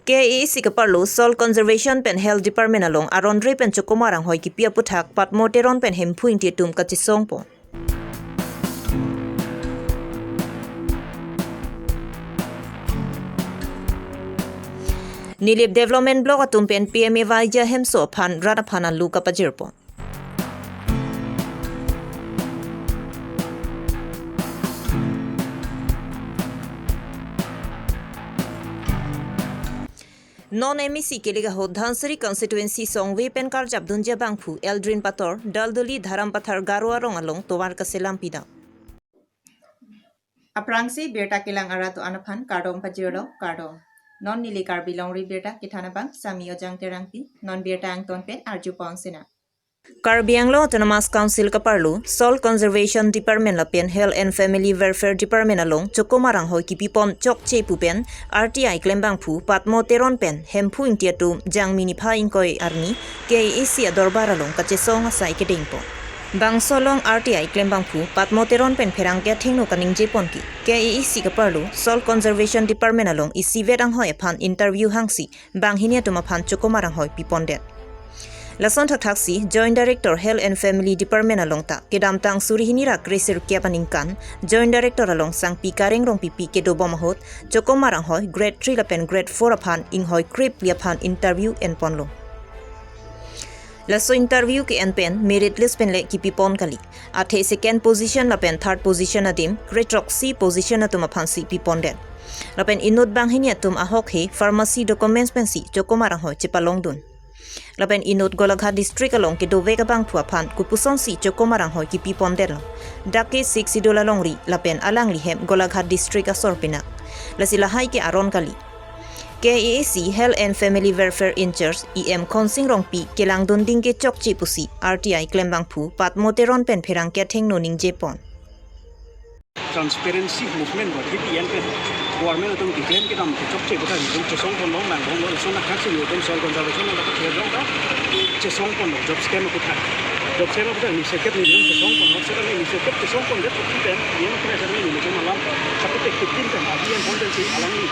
KEC kaparlo Soil Conservation pen Health Department along arondre pen chokomarang hoi ki pia puthak patmoteron pen hempuing ti tum kachisong po. Nilip Development Block atum pen PMA vaija hemso phan rada phanan luka pajirpo. Non-MEC keliga ho Dhansari constituency songwe pen karjap dunja bangphu Eldrin Pator Daldoli Dharam Pathar Garua rong along towar kaselam pida. Aprangsi Birta kilang aratu anaphan kardong pajiro kardong. Non nili Karbi Longri Abirta kitana bang sami ojang terangpi non Birta ang ton pen arju pong sina. Karbi Anglo Autonomous Council kaparlu Soil Conservation Department lapen Health and Family Welfare Department along chokomarang hoi kipipom chok chepu pen RTI klembang phu patmo teron pen hempu intiatu jang mini pha ingkoi arni KEC adorbar along kachesong asai kedingpo bang solong RTI klembang phu patmo teron pen pherang kya thingno kaning jepon ki KEC kaparlu Soil Conservation Department along isi vedang hoi phan interview hangsi bang hinia tuma phan chokomarang hoi pipondet Lason Taksi, Joint Director Health and Family Department along ta, kedam tang surihinira kresir kia paningkan, Joint Director along sang pikareng rong pipi kedo bomahot, chokomarang hoi grade 3 lapen grade 4 apan ing hoi krip liapan interview en ponlo. Laso interview ke en pen merit list pen le ki pipon kali. Athe second position lapen third position adim, grade rock C position atum apan si pipon den. Lapen inut bang hinia tum ahok he pharmacy documents pen si chokomarang hoi chepalong dun. Lapen inut Golaghat district along ke dove ka bang phuapan kupuson si chokomarang hoi ki pipon derlo dake 6 dola longri lapen alang lihem Golaghat district asorpina lasila hai ke aron kali KEC Health and Family Welfare in Charge EM Khonsing rongpi kelang donding ke chokchi pusi RTI klembang phu patmoteron pen pherang ke theng noning jepon transparency movement ba TPN pe government atum ki claim ke dam chokche bota tum chesong kon long mang long so na khachi yo tum soil conservation la ka thero da chesong kon job scam ko tha job scam ko ni seket ni tum chesong kon no seket ni seket chesong kon de tum pen yen pressure ni ni tum alam kapte 15 pen adian content si alang ni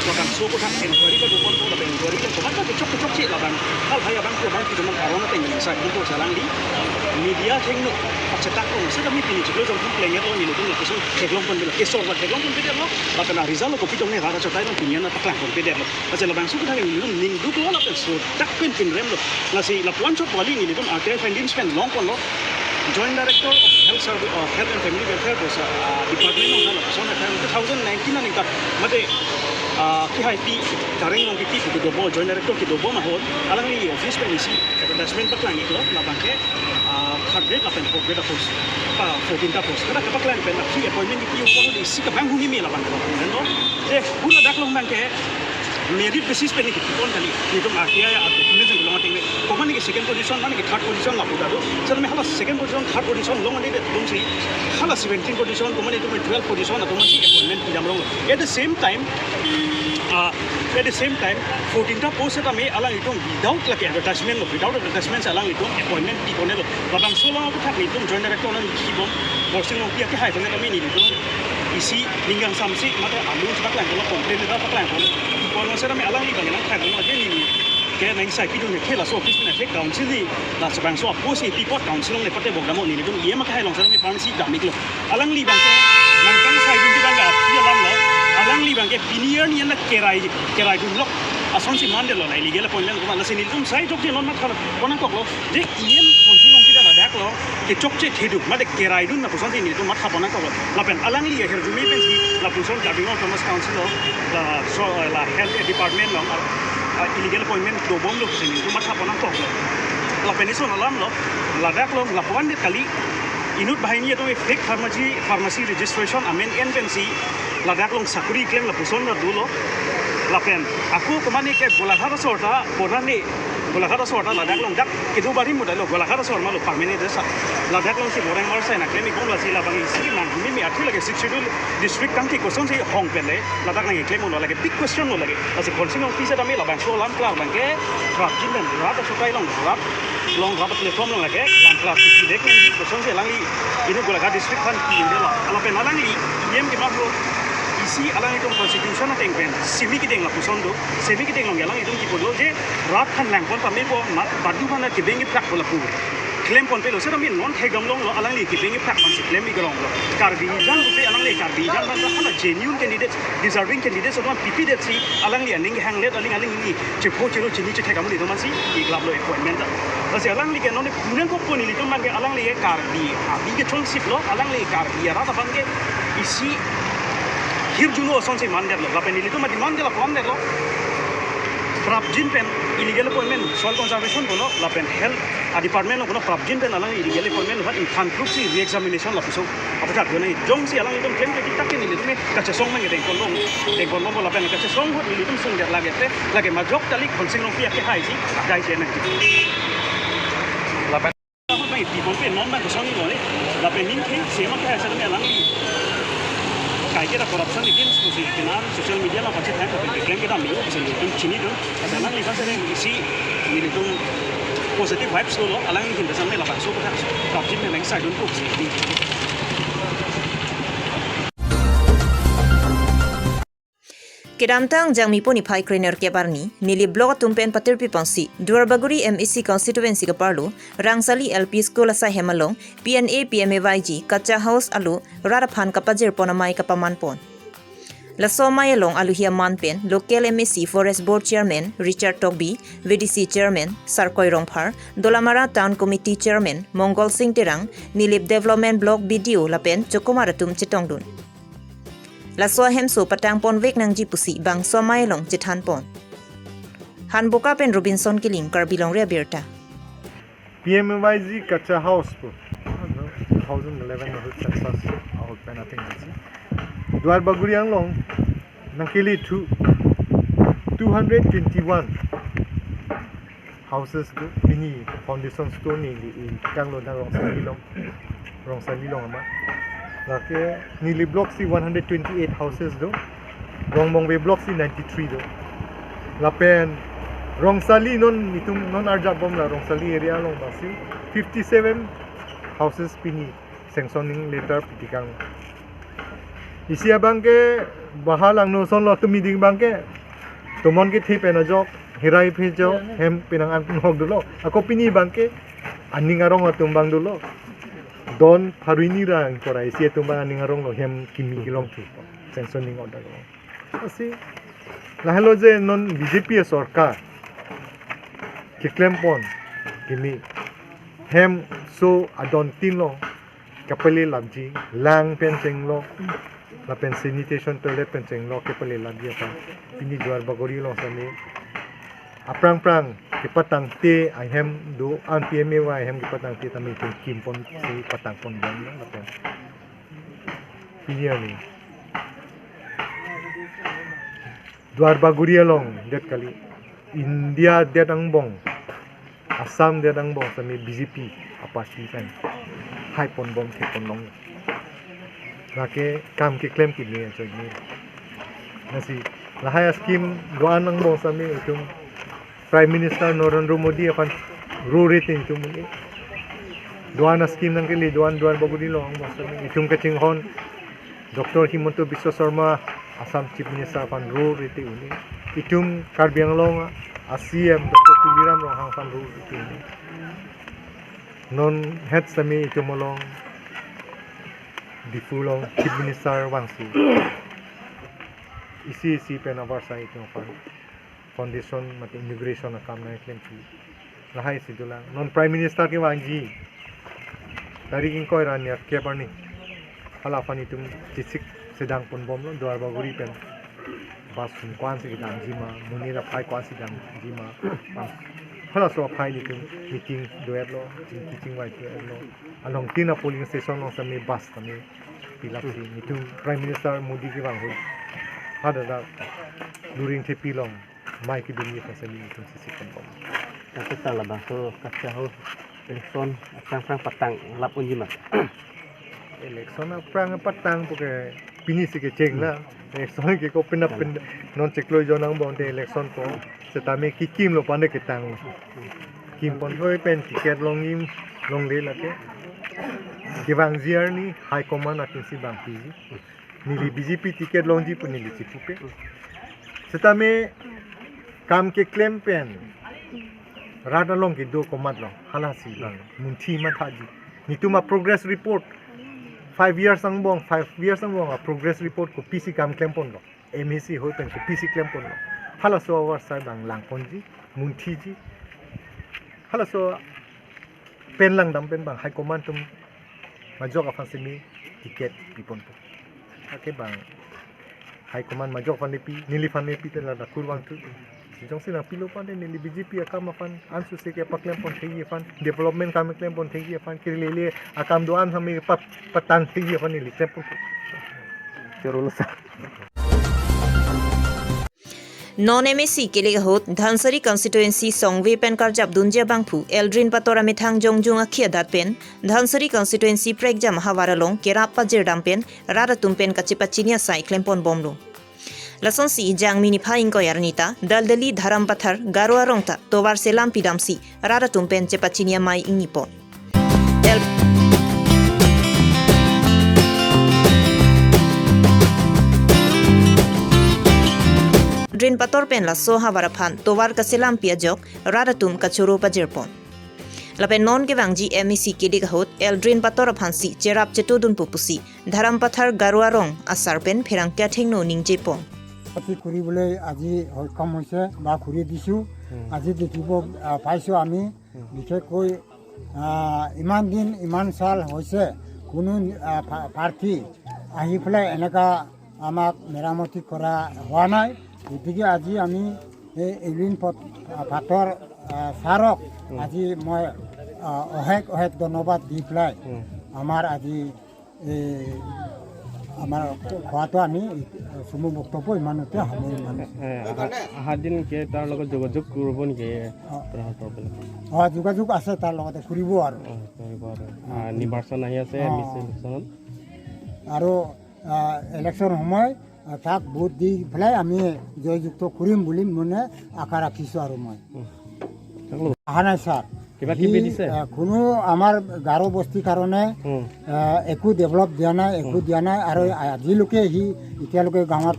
bahkan suku tak inquiry ke dukun tu lebih inquiry ke cuma kan cocok lah bang hal hal bang tu bang kita mengkarona tinggal saya itu jalan di media teknik cetak pun saya kami pilih juga jom player lo ni tu lepas tu teklong pun bila esok lah teklong pun beda lo bahkan Rizal lo kopi dongnya rasa cetai lo punya nak teklong pun beda lo macam lebang suku tak ini lo minggu tu lo lepas tu tak pin rem lo nasi lapuan cop wali ni tu RTI findings pen long pun lo Joint Director of Health Service Health and Family Welfare was Department of Health. So na 2019 na ning kat mate ki hai pi kareng ngong ki ki dobo Joint Director ki dobo mahon alang ni office pe isi advertisement pa klang iklo na bangke khadre la pen for post pa 14 ta post kada ka klang pen ki appointment ki ko ni isi ka bang huni me la bang ko no je pula daklong bangke merit basis pe ni ki kon kali ni to RTI document ng long ting ko man ni second position man ki third position la puta do sir me hala second position third position long ni de tum si hala 17 position ko man ni to 12 position na to man si appointment ki jam long at the same time 14 ta post ta me alang itong without like advertisement lo without advertisement alang itong appointment ki ko ne lo babang solo ko thak ni tum joint director na ki bom bossing long pi ki hai ko ne kami ni to isi linggang samsi mate alu saklang ko complain da saklang ko kono sera me alang ni bang nang thak ko je ni ke nang sai ki dun ke la so office na ke council ni la sabang so post ni report council ne pate bogdamo ni dun ye ma ka hai long sera me pharmacy damik lo alang li bang ke nang kang sai dun bang ga pi alang lo alang li bang ke pinier ni na kerai dun lo ason si mandel lo na illegal appointment ko la sinil dun sai jok je non ma khala konan ko lo je iem konsi long kita la dak lo ke chok che thedu ma de kerai dun na puson ni dun ma kha bonan ko lo la pen alang li her jumi pen si la puson Karbi Autonomous Council lo la health department lo illegal appointment do bom lo sini dun ma kha bonan ko lo la pen iso na lam lo la dak lo la pon de kali inut bahini to fake pharmacy registration amen NPC la dak long sakuri claim la puson na dulo la pen aku kemani ke Golaghat sorta bonani Golaghat sorta la dak long dak kidu bari modal lo Golaghat sorta malo permanent desa la dak long si borang mar sai na claim ko la si la bangi si man mi athi lage 6 schedule district kan ki question si hong pen le la dak nang claim lo lage big question lo lage asi khonsing ong pisa dami la bang so lam klar bang ke rap jindan rap so kai long rap platform long lage lam klar ki dek nang question si lang li ini Golaghat district kan ki inde la ala pen lang li yem ki ma isi alang itu constitution na tengpen semi kita ngelaku sondo semi kita ngelong alang itu kita bodoh je rat kan langkon pamil ko badu mana kebengi prak bolaku claim pon pelo sera min non hegam long lo alang li kebengi prak pan si claim igalong lo karbi jang ko pe alang li karbi jang ban hana genuine candidates deserving candidates so pipi det si alang li aning hang let aling ni chepo chelo chini che thegam li to man si iglab lo appointment Kasi alang li kan non punan ko poni li to man ke alang li karbi abi ke chong sip lo alang li karbi ara ta bangke isi hirjuno son se mandar lo lapen itu mati mandar lo mandar lo prabjin pen illegal appointment soil conservation kono lapen health department lo kono prabjin pen alang illegal appointment lo in fan group si re-examination lo so apa tak guna jong si alang itu claim ke kita ke ni itu kaca song mang deng kono lapen kaca song hot itu sung der lagi majok tali konsing lo pia ke hai si dai si na lapen apa pai people pen non ma ko song ni lapen nin ke sema ke sa ni alang kayak kita corruption against social media lah macam apa klaim kita ambil bisa itu cini tu asal lang lihat saya isi ini tu positive vibes tu lo alang ini kita sampai lapan so kita corruption memang saya dulu sih Kedamtang jang mi poni phai trainer ke barni nili blog tumpen patir pi pansi Duarbaguri MEC constituency ka parlo Rangsali LP school asa hemalong PNA PMAYG kacha house alu raraphan kapajir ponamai kapaman pon Lasomay long alu hiya manpen local MEC forest board chairman Richard Togbi VDC chairman Sarkoy Rongphar Dolamara town committee chairman Mongol Singh Terang nilip development block video lapen chokomaratum chitongdun Laswa hemso patang pon vek nang jipusi bang somay long jithan pon. Han boka pen Robinson Kiling Karbi Longri Abirta. PMYG Kacha House po. 2011 na hut success out pen ating dito. Duarbaguri ang long nangkili 221 houses do ini foundation stone ni kang lo na rong salilong ama. Laki nili block si 128 houses do. Rongbong Bay block si 93 do. Lapen Rongsali non itung non arja bom la Rongsali area long basi 57 houses pini sanctioning letter pitikang. Isi abang ke bahalang no son lo tumiding bang ke tumon ke thi penajok hirai phejo hem pinang an hog dulo ako pini bang ke aning arong tumbang dulo Don Paruini rang korai sia tumbang aning arong lo hem kimi gilong tu sanctioning order lo asi lahalo je non BJP sarkar kiklempon kimi hem so adon tin lo kapali labji lang penseng lo la pen sanitation toilet penseng lo kapali labji apa pini Duarbaguri lo sami aprang ke patang te I hem do an PMA wa hem ke patang te tami tu kimpon si patang pon bang la pen pini ani Duarbaguri long det kali India det ang bong Assam det ang bong sami BJP apa si kan hai pon bom ke pon long lake kam ke claim ki ni so ni nasi lahaya scheme doan ang bong sami itung Prime Minister Narendra Modi akan ruritin itu muni. Doan scheme nang kili doan Duarbaguri lo ang basta itung kaching hon Dr. Himanto Biswa Sharma Assam Chief Minister akan ruritin uni. Itung Karbi Longri ACM Dr. Tuliram lo hang akan ruritin uni. Non head sami itu molong difulong Chief Minister Wangsi. Isi penawarsa itu apa? Foundation mati immigration na kam na claim ki lahai si dulang non prime minister ke wangji dari king koi ran ya ke parni hala pani tum disik sedang pun bom lo Duarbaguri pen bas kun kwan si dang jima munira pai kwan si dang jima hala so pai ni tum meeting doer lo teaching wai doer lo along tina polling station lo sami bas kami pilak si nitum prime minister Modi ke wang hu hada da during te pilong mai ki dunia pasal itu sisi kompom. Tapi tak lah bangso kacau election perang patang lap unjimat. Election perang patang puke pini si ke ceng lah. Election ke ko pina non ceklo jonang bon te election ko setame kikim lo pande ketang. Kim pon hoi pen tiket longim long le lake. Diwang ziar ni high command atin si bang pi. नीली BJP ticket लॉन्जी पर नीली चिपुपे सेटा में काम के claim pen राडा लोंग की दो कोमाद लोंग हालासी लोंग मुंथी मथाजी नितुमा प्रोग्रेस रिपोर्ट 5 years अंगबोंग 5 years अंगबोंग प्रोग्रेस रिपोर्ट को पीसी काम क्लेम पोन लो एमएसी हो पेन को पीसी क्लेम पोन लो हालासो आवर साइड बांग लांगपोनजी मुंथीजी हालासो पेन लांगदम पेन बांग हाई कमांड तुम majok afansi tiket pipon po ake bang hai command majok fan lepi nili fan lepi tela da kurwang tu jong sina pilo pan nili BJP akam fan ansu se ke paklem pon thegi fan development kam klem pon thegi fan kirlele akam doan hami patan thegi fan nili klem pon terulusa non MAC के लिए होत Dhansiri constituency सोंगवे pen कर जब दुंजिया बांगफु Aldrin पतोरा में थांग जोंगजुंग अखिया दात पेन धनसरी कंस्टिट्युएंसी प्रेगजाम हवारालोंग केरापा जेरडाम पेन रारातुम पेन कचिपचिनिया साइ क्लेम्पोन बोमलो लसंसी जांग मिनी फाइंग को यारनीता दलदली धरम पत्थर गारोआ रोंगता तोवार से लाम्पिदामसी रारातुम पेन चेपचिनिया माइ इंगिपोन ड्रिन पतोर पेन ला सोहा वाराफान तोवार का सेलाम पिया जोक रारातुम का चोरो पजेरपोन लपेन नॉन के वांगजी एमईसी के लिए होत एल ड्रिन पतोर फांसी चेराप चेतुदुन पुपुसी धरम पत्थर गारुआ रोंग आसार पेन फेरांग क्या ठेंगनो निंगजेपोन अति खुरी बोले আজি কম হৈছে বা খুৰি দিছো আজি দেখিব পাইছো আমি বিশেষকৈ ইমান দিন ইমান সাল হৈছে কোনো প্ৰাৰ্থী আহি পেলাই এনেকা আমাক মেৰামতি কৰা হোৱা নাই গতিকে আজি আমি এই এলিন পাতৰ সাৰক আজি মই অহেক ধন্যবাদ দি পেলাই আমাৰ আজি আমাৰ খোৱাটো আমি চমু বক্তব্য ইমানতে সামৰি আহাৰ দিন কি তাৰ লগত যোগাযোগ কৰিব নেকি যোগাযোগ আছে তাৰ লগতে কৰিব আৰু নিৰ্বাচন আহি আছে আৰু ইলেকশ্যন সময় তাক ভোট দি পেলাই আমি জয়যুক্ত কৰিম বুলি মানে আশা ৰাখিছোঁ আৰু মই অহা নাই ছাৰ কোনো আমাৰ গাৰো বস্তিৰ কাৰণে একো ডেভেলপ দিয়া নাই আৰু আজিলৈকে এতিয়ালৈকে গাঁৱত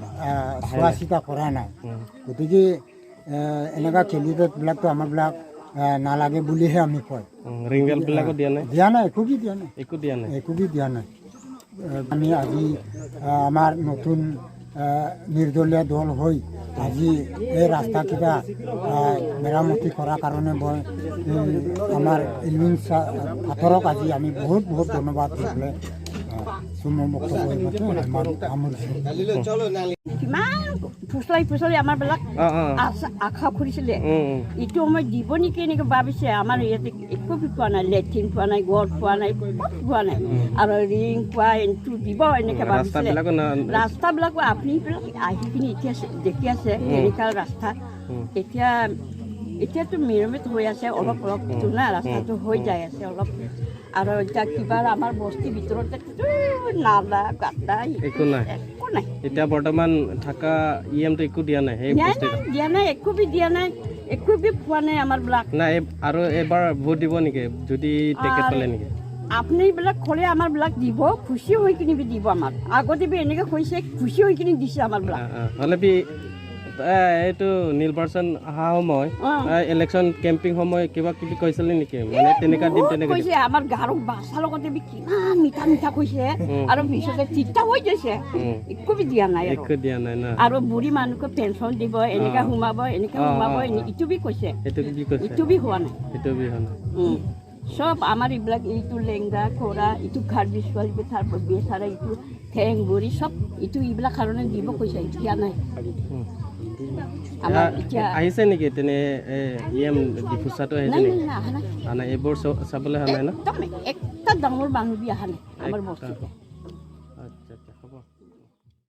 চোৱা চিতা কৰা নাই গতিকে এনেকুৱা কেণ্ডিডেটবিলাকতো আমাৰবিলাক নালাগে বুলিহে আমি কয় ৰিংবেলবিলাকো দিয়া নাই একো দিয়া নাই আমি আজি আমাৰ নতুন নিৰ্দলীয় দল হৈ আজি এই ৰাস্তাকেইটা মেৰামতি কৰাৰ কাৰণে মই আমাৰ এলিন পাতৰক আজি আমি বহুত ধন্যবাদ দি পেলাই চমু বক্তব্য কিমান ফুচলাই আমাৰবিলাক আশা কৰিছিলে ইটো সময় দিব নেকি এনেকৈ ভাবিছে আমাৰ ইয়াতে একো পোৱা নাই লেট্ৰিন পোৱা নাই ঘৰ পোৱা নাই পোৱা নাই আৰু ৰিং পোৱা এইটো দিব এনেকৈ ভাবিছিলে ৰাস্তাবিলাকো আপুনিবিলাক আহি পিনি এতিয়া দেখি আছে এনেকুৱা ৰাস্তা এতিয়াতো মেৰামতি হৈ আছে অলপ না ৰাস্তাটো হৈ যায় আছে অলপ আৰু এতিয়া কিবা আমাৰ বস্তিৰ ভিতৰতে নালা গাঁতা একো নাই এতিয়া বৰ্তমান থকা ইএমটো একো দিয়া নাই একো দিয়া নাই পোৱা নাই আমাৰবিলাক নাই আৰু এবাৰ ভোট দিব নেকি যদি টিকেট পালে নেকি আপুনি এইবিলাক ক'লে আমাৰবিলাক দিব খুচি হৈ কিনি দিব আমাৰ আগতে এনেকৈ কৈছে খুচি হৈ কিনি দিছে আমাৰবিলাক হ'লে এইটো নিৰ্বাচন অহা সময় ইলেকশ্যন কেম্পিং সময় কিবা কিবি কৈছিলে নেকি মানে তেনেকুৱা দিম কৈছে আমাৰ গাঁৱৰ বাছাৰ লগতে কিমান মিঠা কৈছে আৰু পিছতে তিতা হৈ গৈছে একো দিয়া নাই আৰু বুঢ়ী মানুহক পেঞ্চন দিব এনেকুৱা সোমাব ইটো কৈছে ইটো হোৱা নাই সব আমাৰ এইবিলাক এইটো লেংগা খোৰা ইটো খাৰবি ছোৱালী বেচাৰা ইটো ঠেং বুঢ়ী সব এইবিলাক কাৰণে দিব কৈছে দিয়া নাই আহিছে নেকি তেনে ডিফুচাটো আহিছে নেকি এইবোৰ চাবলৈ অহা নাই ন একটা ডাঙৰ মানুহ বি অহা নাই আমাৰ বস্তু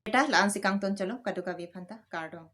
এটা লাঞ্চ কাংটন চলো কাটুকা বিফান্তা কাৰ্ডং